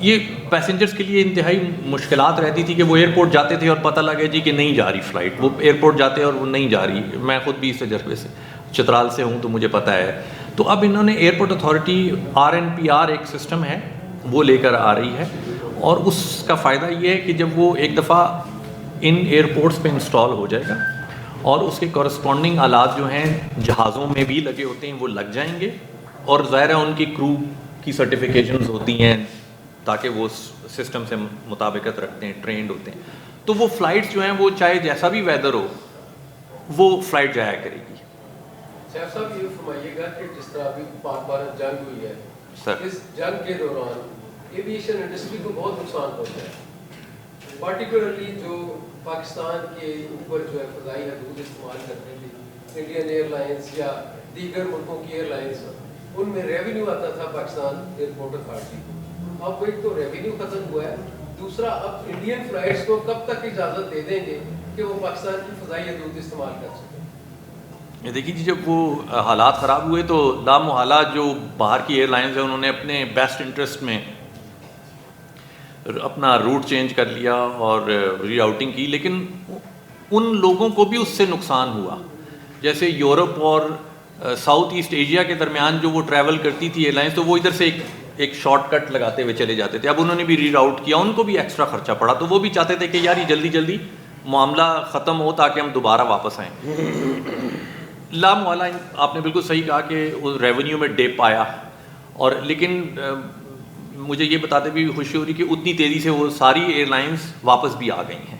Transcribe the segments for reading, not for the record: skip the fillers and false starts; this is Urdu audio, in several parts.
یہ پیسنجرز کے لیے انتہائی مشکلات رہتی تھی کہ وہ ایئرپورٹ جاتے تھے اور پتہ لگے جی کہ نہیں جا رہی فلائٹ، وہ ایئرپورٹ جاتے اور وہ نہیں جا رہی. میں خود بھی اس تجربے سے چترال سے ہوں تو مجھے پتہ ہے. تو اب انہوں نے ایئرپورٹ اتھارٹی RNPR ایک سسٹم ہے وہ لے کر آ رہی ہے، اور اس کا فائدہ یہ ہے کہ جب وہ ایک دفعہ ان ایئرپورٹس پہ انسٹال ہو جائے گا اور اس کے کورسپونڈنگ آلات جو ہیں جہازوں میں بھی لگے ہوتے ہیں وہ لگ جائیں گے، اور ظاہر ہے ان کی کرو کی سرٹیفیکیشنز ہوتی ہیں تاکہ وہ سسٹم سے مطابقت رکھتے ہیں، ٹرینڈ ہوتے ہیں. تو وہ فلائٹس جو ہیں وہ چاہے جیسا بھی ویدر ہو وہ فلائٹ جایا کرے گی. شیخ صاحب یہ فرمائیے گا کہ جس طرح ابھی پاک بھارت جنگ ہوئی ہے، سر اس جنگ کے دوران ایویشن انڈسٹری کو بہت نقصان پہنچا ہے، پارٹیکولرلی جو پاکستان کے اوپر جو ہے فضائی حدود استعمال کرتی تھی، انڈین ایئر لائنس یا دیگر ملکوں کی ایئر لائنس، ان میں ریونیو آتا تھا پاکستان ایئرپورٹ اتھارٹی کو. اب ایک تو ریونیو ختم ہوا ہے، دوسرا اب انڈین فلائٹس کو کب تک اجازت دے دیں گے کہ وہ پاکستان کی فضائی حدود استعمال کر سکیں؟ دیکھیے جی، جب وہ حالات خراب ہوئے تو لامحالہ جو باہر کی ایئر لائنز ہیں انہوں نے اپنے بیسٹ انٹرسٹ میں اپنا روٹ چینج کر لیا اور ری راؤٹنگ کی، لیکن ان لوگوں کو بھی اس سے نقصان ہوا. جیسے یورپ اور ساؤتھ ایسٹ ایشیا کے درمیان جو وہ ٹریول کرتی تھی ایئر لائنز، تو وہ ادھر سے ایک شارٹ کٹ لگاتے ہوئے چلے جاتے تھے. اب انہوں نے بھی ری راؤٹ کیا، ان کو بھی ایکسٹرا خرچہ پڑا، تو وہ بھی چاہتے تھے کہ یار یہ جلدی جلدی معاملہ ختم ہو تاکہ ہم دوبارہ واپس آئیں. لامحالہ آپ نے بالکل صحیح کہا کہ ریونیو میں ڈپ آیا، اور لیکن مجھے یہ بتاتے بھی خوشی ہو رہی کہ اتنی تیزی سے وہ ساری ایئر لائنز واپس بھی آ گئی ہیں،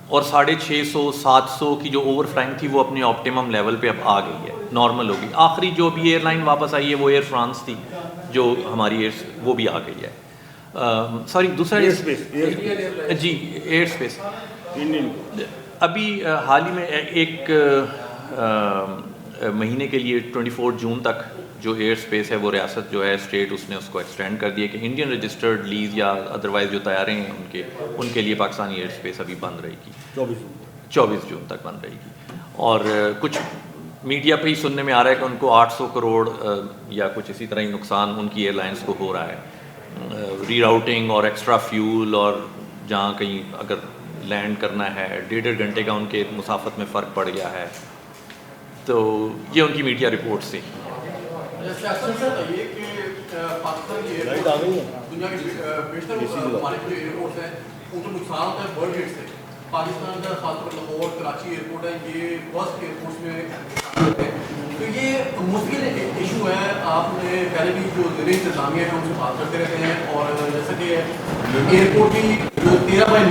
اور 650 700 کی جو اوور فلائنگ تھی وہ اپنے آپٹیمم لیول پہ اب آ گئی ہے، نارمل ہوگی. آخری جو بھی ایئر لائن واپس آئی ہے وہ ایئر فرانس تھی جو ہماری وہ بھی آ گئی ہے. سوری دوسرا جی ایئر اسپیس. ابھی حال ہی میں ایک مہینے کے لیے 24 جون تک جو ایئر اسپیس ہے وہ ریاست جو ہے اسٹیٹ اس نے اس کو ایکسٹینڈ کر دیا کہ انڈین رجسٹرڈ لیز یا ادروائز جو طیارے ہیں ان کے لیے پاکستانی ایئر اسپیس ابھی بند رہے گی، 24 جون تک بند رہے گی. اور کچھ میڈیا پہ ہی سننے میں آ رہا ہے کہ ان کو 800 کروڑ یا کچھ اسی طرح ہی نقصان ان کی ایئر لائنس کو ہو رہا ہے. ری راؤٹنگ اور ایکسٹرا فیول، اور جہاں کہیں اگر لینڈ کرنا ہے 1.5 گھنٹے کا ان کے مسافت میں فرق پڑ گیا ہے. تو یہ ان کی میڈیا رپورٹ سے. پاکستان کی دنیا کے بیشتر ہمارے جو ایئرپورٹس ہیں ان کو نقصان ہوتا ہے برڈ ہٹ سے. پاکستان کا خاص طور پر لاہور کراچی ایئرپورٹ ہے، یہ فرسٹ ایئرپورٹس میں ہے. تو یہ مشکل ایشو ہے. آپ نے پہلے بھی جو زیر انتظامیہ ہے ان سے بات کرتے رہتے ہیں، اور جیسا کہ ایئرپورٹ کی جو 13/9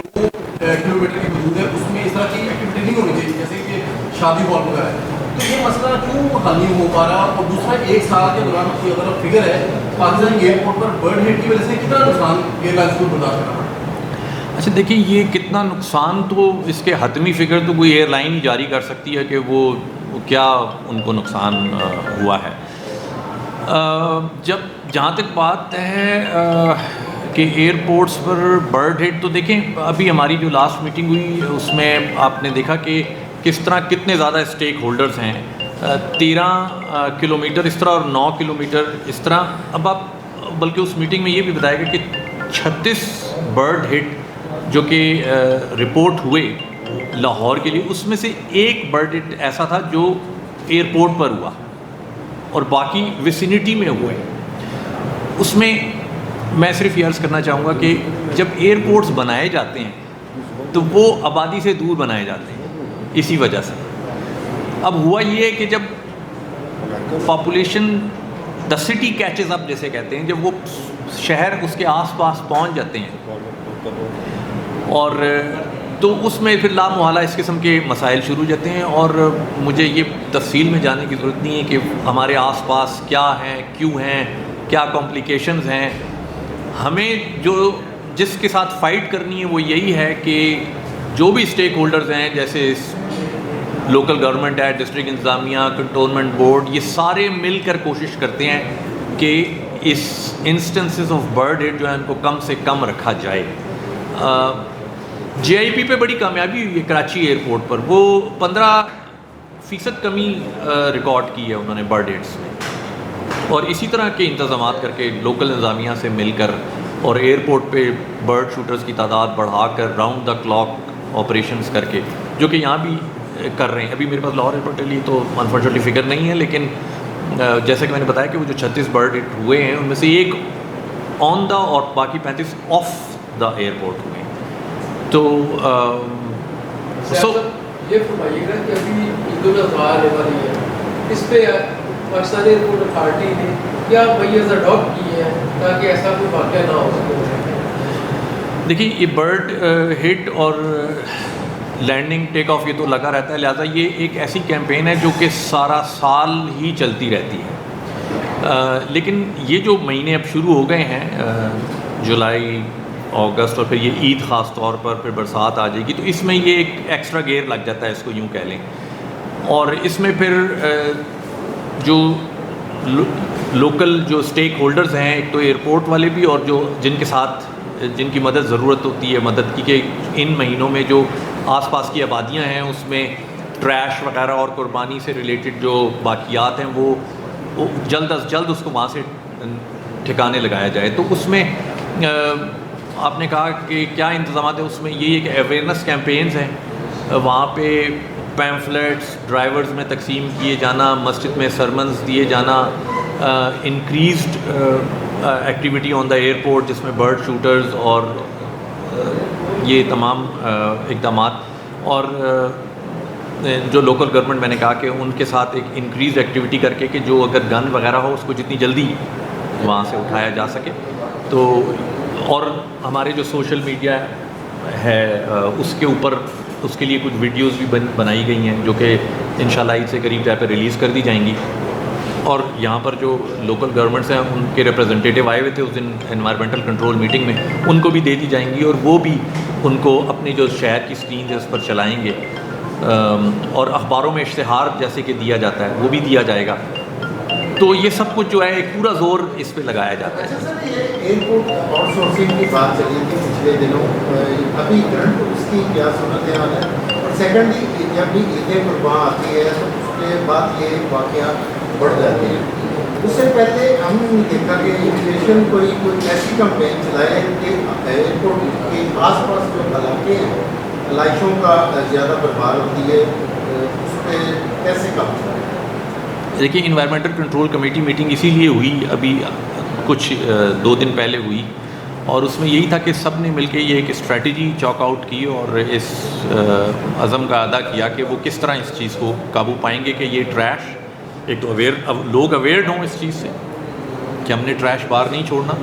کلومیٹر کی حدود ہے اس میں اس طرح کی ایکٹیویٹی نہیں ہونی چاہیے جیسے کہ شادی ہال وغیرہ ہے. تو یہ مسئلہ کیوں حل نہیں ہو پا رہا؟ اور دوسرا 1 سال کے دوران کوئی اگر فگر ہے پاکستانی ایئرپورٹ پر برڈ ہٹ کی وجہ سے کتنا نقصان ایئر لائنس کو برداشت کرنا پڑا؟ اچھا دیکھیے، یہ کتنا نقصان تو اس کے حتمی فگر تو کوئی ایئر لائن ہی جاری کر سکتی ہے کہ وہ کیا ان کو نقصان ہوا ہے. جہاں تک بات ہے کہ ایئرپورٹس پر برڈ ہٹ، تو دیکھیں ابھی ہماری جو لاسٹ میٹنگ ہوئی اس میں آپ نے دیکھا کہ کس طرح کتنے زیادہ اسٹیک ہولڈرز ہیں. 13 کلومیٹر اس طرح اور 9 کلومیٹر اس طرح. اب آپ بلکہ اس میٹنگ میں یہ بھی بتایا گیا کہ 36 برڈ ہٹ جو کہ رپورٹ ہوئے لاہور کے لیے، اس میں سے ایک برڈ ہٹ ایسا تھا جو ایئرپورٹ پر ہوا اور باقی ویسینٹی میں ہوئے. اس میں میں صرف یہ عرض کرنا چاہوں گا کہ جب ایئرپورٹس بنائے جاتے ہیں تو وہ آبادی سے دور بنائے جاتے ہیں اسی وجہ سے. اب ہوا یہ ہے کہ جب پاپولیشن دا سٹی کیچز اپ جیسے کہتے ہیں، جب وہ شہر اس کے آس پاس پہنچ جاتے ہیں اور تو اس میں پھر لامحالہ اس قسم کے مسائل شروع ہو جاتے ہیں. اور مجھے یہ تفصیل میں جانے کی ضرورت نہیں ہے کہ ہمارے آس پاس کیا ہیں، کیوں ہیں، کیا کمپلیکیشنز ہیں. ہمیں جس کے ساتھ فائٹ کرنی ہے وہ یہی ہے کہ جو بھی اسٹیک ہولڈرز ہیں جیسے لوکل گورنمنٹ ہے، ڈسٹرکٹ انتظامیہ، کنٹونمنٹ بورڈ، یہ سارے مل کر کوشش کرتے ہیں کہ اس انسٹنسز آف برڈ ہٹ جو ہے ان کو کم سے کم رکھا جائے. GIP پہ بڑی کامیابی ہوئی ہے کراچی ایئرپورٹ پر، وہ 15% کمی ریکارڈ کی ہے انہوں نے برڈ ہٹس میں، اور اسی طرح کے انتظامات کر کے لوکل انتظامیہ سے مل کر اور ایئرپورٹ پہ برڈ شوٹرز کی تعداد بڑھا کر راؤنڈ دا کلاک آپریشنز کر کے، جو کہ یہاں بھی کر رہے ہیں. ابھی میرے پاس لاہور ایئرپورٹ کے لیے تو انفارچونیٹلی فگر نہیں ہے، لیکن جیسے کہ میں نے بتایا کہ وہ جو 36 برڈ ہٹ ہوئے ہیں ان میں سے ایک آن دا اور باقی 35 آف دا ایئرپورٹ ہوئے ہیں. تو یہ فرمائیے گا کہ ابھی عید الاضحیٰ آنے والی ہے، اس پہ پاکستانی ایئرپورٹ اتھارٹی نے کیا میئرز اڈاپٹ کیے ہیں تاکہ ایسا کوئی واقعہ نہ ہو سکے؟ دیکھیے یہ برڈ ہٹ اور لینڈنگ ٹیک آف یہ تو لگا رہتا ہے، لہٰذا یہ ایک ایسی کیمپین ہے جو کہ سارا سال ہی چلتی رہتی ہے. لیکن یہ جو مہینے اب شروع ہو گئے ہیں، جولائی، اگست اور پھر یہ عید خاص طور پر، پھر برسات آ جائے گی، تو اس میں یہ ایک ایکسٹرا گیئر لگ جاتا ہے، اس کو یوں کہہ لیں. اور اس میں پھر جو لوکل جو اسٹیک ہولڈرز ہیں، ایک تو ایئرپورٹ والے بھی، اور جو جن کی مدد ضرورت ہوتی ہے مدد کی، کہ ان مہینوں میں جو آس پاس کی آبادیاں ہیں اس میں ٹریش وغیرہ اور قربانی سے ریلیٹڈ جو باقیات ہیں وہ جلد از جلد اس کو وہاں سے ٹھکانے لگایا جائے. تو اس میں آپ نے کہا کہ کیا انتظامات ہیں، اس میں یہ ایک اویئرنیس کیمپینز ہیں، وہاں پہ پیمفلیٹس ڈرائیورز میں تقسیم کیے جانا، مسجد میں سرمنز دیے جانا، increased activity on the airport جس میں برڈ شوٹرز اور یہ تمام اقدامات، اور جو لوکل گورنمنٹ میں نے کہا کہ ان کے ساتھ ایک انکریز ایکٹیویٹی کر کے کہ جو اگر گن وغیرہ ہو اس کو جتنی جلدی وہاں سے اٹھایا جا سکے. تو اور ہمارے جو سوشل میڈیا ہے اس کے اوپر اس کے لیے کچھ ویڈیوز بھی بنائی گئی ہیں جو کہ انشاءاللہ عید سے قریب طے پہ ریلیز کر دی جائیں گی. اور یہاں پر جو لوکل گورنمنٹس ہیں ان کے ریپرزنٹیٹیو آئے ہوئے تھے اس دن انوائرمنٹل کنٹرول میٹنگ میں، ان کو بھی دے دی جائیں گی اور وہ بھی ان کو اپنی جو شہر کی اسکرین ہے اس پر چلائیں گے. اور اخباروں میں اشتہار جیسے کہ دیا جاتا ہے وہ بھی دیا جائے گا. تو یہ سب کچھ جو ہے ایک پورا زور اس پہ لگایا جاتا ہے. اچھا سر، یہ ایئرپورٹ آؤٹ سورسنگ کی بات چلی تھی پچھلے دنوں، ابھی کرنٹ اس کی کیا صورت حال ہے؟ اور سیکنڈلی جب بھی عید قربان آتی ہے تو اس کے بعد یہ واقعات بڑھ جاتے ہیں. اس سے پہلے ہم نے دیکھا کہ امیگریشن کوئی ایسی کمپین چلائے کہ ایئرپورٹ کے آس پاس جو علاقے ہیں لائشوں کا زیادہ برباد ہوتی ہے، اس پہ کیسے کام چلائے؟ دیکھیے انوائرمنٹل کنٹرول کمیٹی میٹنگ اسی لیے ہوئی، ابھی کچھ 2 دن پہلے ہوئی، اور اس میں یہی تھا کہ سب نے مل کے یہ ایک اسٹریٹجی چاک آؤٹ کی اور اس عزم کا ادا کیا کہ وہ کس طرح اس چیز کو قابو پائیں گے کہ یہ ٹریش ایک تو لوگ اویئرڈ ہوں اس چیز سے کہ ہم نے ٹریش باہر نہیں چھوڑنا،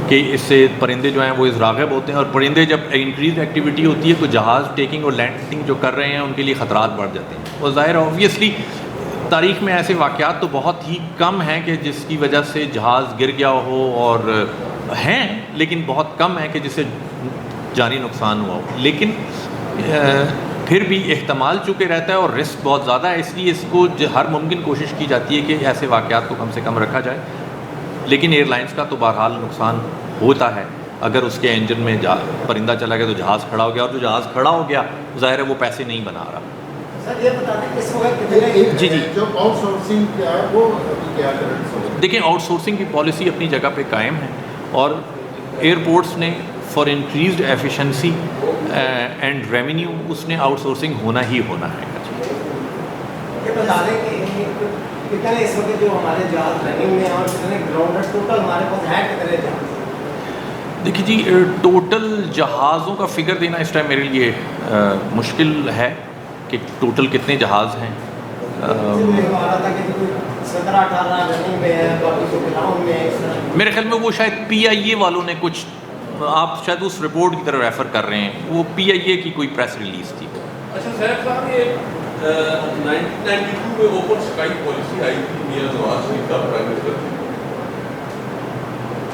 کہ اس سے پرندے جو ہیں وہ راغب ہوتے ہیں، اور پرندے جب انکریز ایکٹیویٹی ہوتی ہے تو جہاز ٹیکنگ اور لینڈنگ جو کر رہے ہیں ان کے لیے خطرات بڑھ جاتے ہیں. اور ظاہر آبویسلی تاریخ میں ایسے واقعات تو بہت ہی کم ہیں کہ جس کی وجہ سے جہاز گر گیا ہو، اور ہیں لیکن بہت کم ہیں کہ جس سے جانی نقصان ہوا ہو. لیکن پھر بھی احتمال چونکہ رہتا ہے اور رسک بہت زیادہ ہے، اس لیے اس کو ہر ممکن کوشش کی جاتی ہے کہ ایسے واقعات کو کم سے کم رکھا جائے. لیکن ایئر لائنس کا تو بہرحال نقصان ہوتا ہے، اگر اس کے انجن میں پرندہ چلا گیا تو جہاز کھڑا ہو گیا، اور جو جہاز کھڑا ہو گیا ظاہر ہے وہ پیسے نہیں بنا رہا. سر یہ بتا دیں اس وقت جی جو آؤٹ سورسنگ کیا ہے وہ کیا کریں؟ دیکھیں آؤٹ سورسنگ کی پالیسی اپنی جگہ پہ قائم ہے، اور ایئرپورٹس نے for increased efficiency and revenue اس نے آؤٹ سورسنگ ہونا ہی ہونا ہے. یہ بتا دیں کہ کتنے اس وقت جو ہمارے جہاز رننگ میں اور کتنے گراؤنڈ ٹوٹل ہمارے پاس ہیں کتنے جہاز؟ دیکھیے جی ٹوٹل جہازوں کا فگر دینا اس ٹائم میرے لیے مشکل ہے کہ ٹوٹل کتنے جہاز ہیں. میرے خیال میں وہ شاید پی آئی اے والوں نے کچھ، آپ شاید اس رپورٹ کی طرف ریفر کر رہے ہیں، وہ پی آئی اے کی کوئی پریس ریلیز تھی. اچھا صاحب صاحب، یہ 1992 میں اوپن اسکائی پالیسی آئی تھی میاں نواز شریف کا پرائم منسٹر تھے.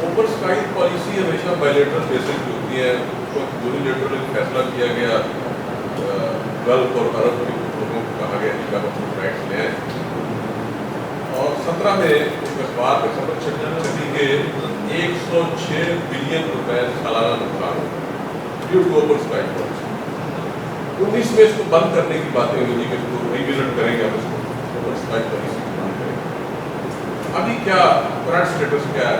اوپن اسکائی پالیسی ہمیشہ بائیلیٹرل بیسس پہ ہوتی ہے. اس وقت یونیلیٹرل فیصلہ کیا گیا، گلف اور عرب لوگوں کو کہا گیا کہ آپ اپنے رائٹس لیں، اور 17 میں ایک اخبار میں خبر چلی کہ 106 بلین روپے سالانہ نقصان due to open sky policy. 19 میں اس کو بند کرنے کی باتیں ہوئی کہ اس کو ریوزٹ کریں گے، ہم اس کو اوپن اسکائی پالیسی بند کریں گے. ابھی کیا کرنٹ اسٹیٹس کیا ہے؟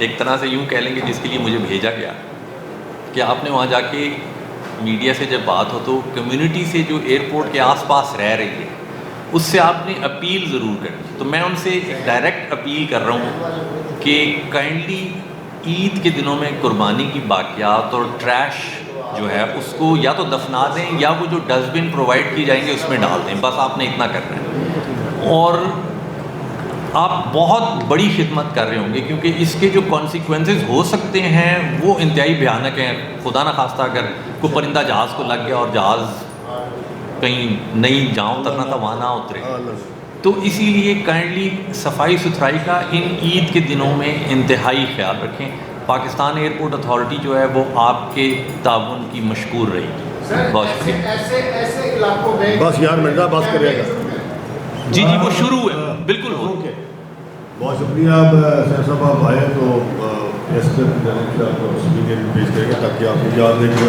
ایک طرح سے یوں کہہ لیں کہ جس کے لیے مجھے بھیجا گیا کہ آپ نے وہاں جا کے میڈیا سے جب بات ہو تو کمیونٹی سے جو ایئرپورٹ کے آس پاس رہ رہی ہے اس سے آپ نے اپیل ضرور کرنی. تو میں ان سے ایک ڈائریکٹ اپیل کر رہا ہوں کہ کائنڈلی عید کے دنوں میں قربانی کی باقیات اور ٹریش جو ہے اس کو یا تو دفنا دیں یا وہ جو ڈسٹ بن پرووائڈ کی جائیں گے اس میں ڈال دیں. بس آپ نے اتنا کرنا ہے. اور آپ بہت بڑی خدمت کر رہے ہوں گے کیونکہ اس کے جو کانسیکوینسز ہو سکتے ہیں وہ انتہائی بھیانک ہیں. خدا نخواستہ اگر کوئی پرندہ جہاز کو لگ گیا اور جہاز کہیں نہیں جہاں اترنا تھا وہاں نہ اترے, تو اسی لیے کائنڈلی صفائی ستھرائی کا ان عید کے دنوں میں انتہائی خیال رکھیں. پاکستان ایئرپورٹ اتھارٹی جو ہے وہ آپ کے تعاون کی مشکور رہے گی. بہت شکریہ. ایسے علاقوں میں بس یار مرزا بات کرے گا. جی جی وہ شروع ہے بالکل ہو. بہت شکریہ. آپ سر صاحب آپ آئے تو ایس پی آپ کو پیش کریں گے تاکہ آپ کو یاد دیں گے.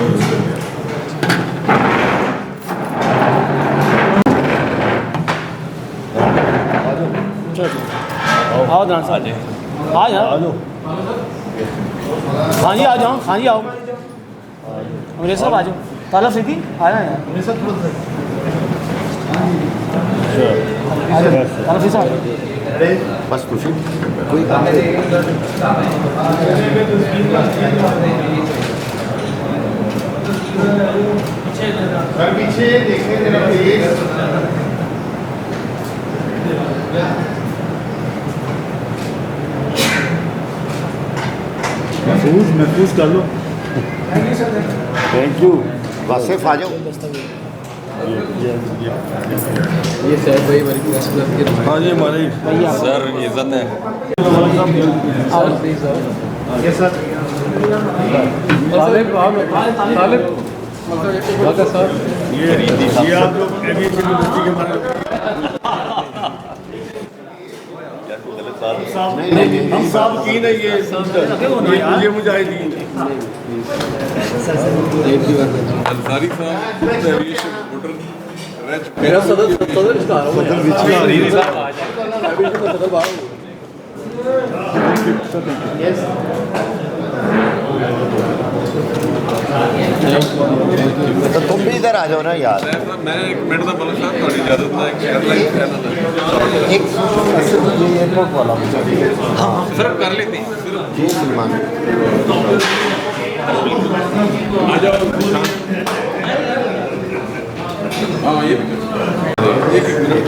آؤ دان صاحب آ جاؤ. ہاں جی آ جاؤ. ہاں جی آؤ امریش صاحب آ جاؤ. طالب صدیقی آ جائیں یار. طالب صاحب بس خوشی کوئی کام پیچھے دیکھیں ذرا پلیز. محفوظ کر لو. Thank you. واصف آ جاؤ. یہ صاحب بھائی ہماری مسئلہ کے ہاں جی ہمارے سر عزت ہے. یس سر. طالب صاحب یہ آپ لوگ ایویشن یونیورسٹی کے ہمارے ہم صاحب کی نہیں یہ مجاہدین انصاری صاحب ایویشن موٹر میرا صدر اس کا تو تم بھی ادھر آ جاؤ نا یار. میں ایک منٹ کا بولنا صاحب تھوڑی اجازت ہے کہ ایئر لائن چینل ہے ایک ایئرپورٹ والا ہاں صرف کر لیتے ہیں. جی سلمان. آ جاؤ. ہاں یہ بھی ایک منٹ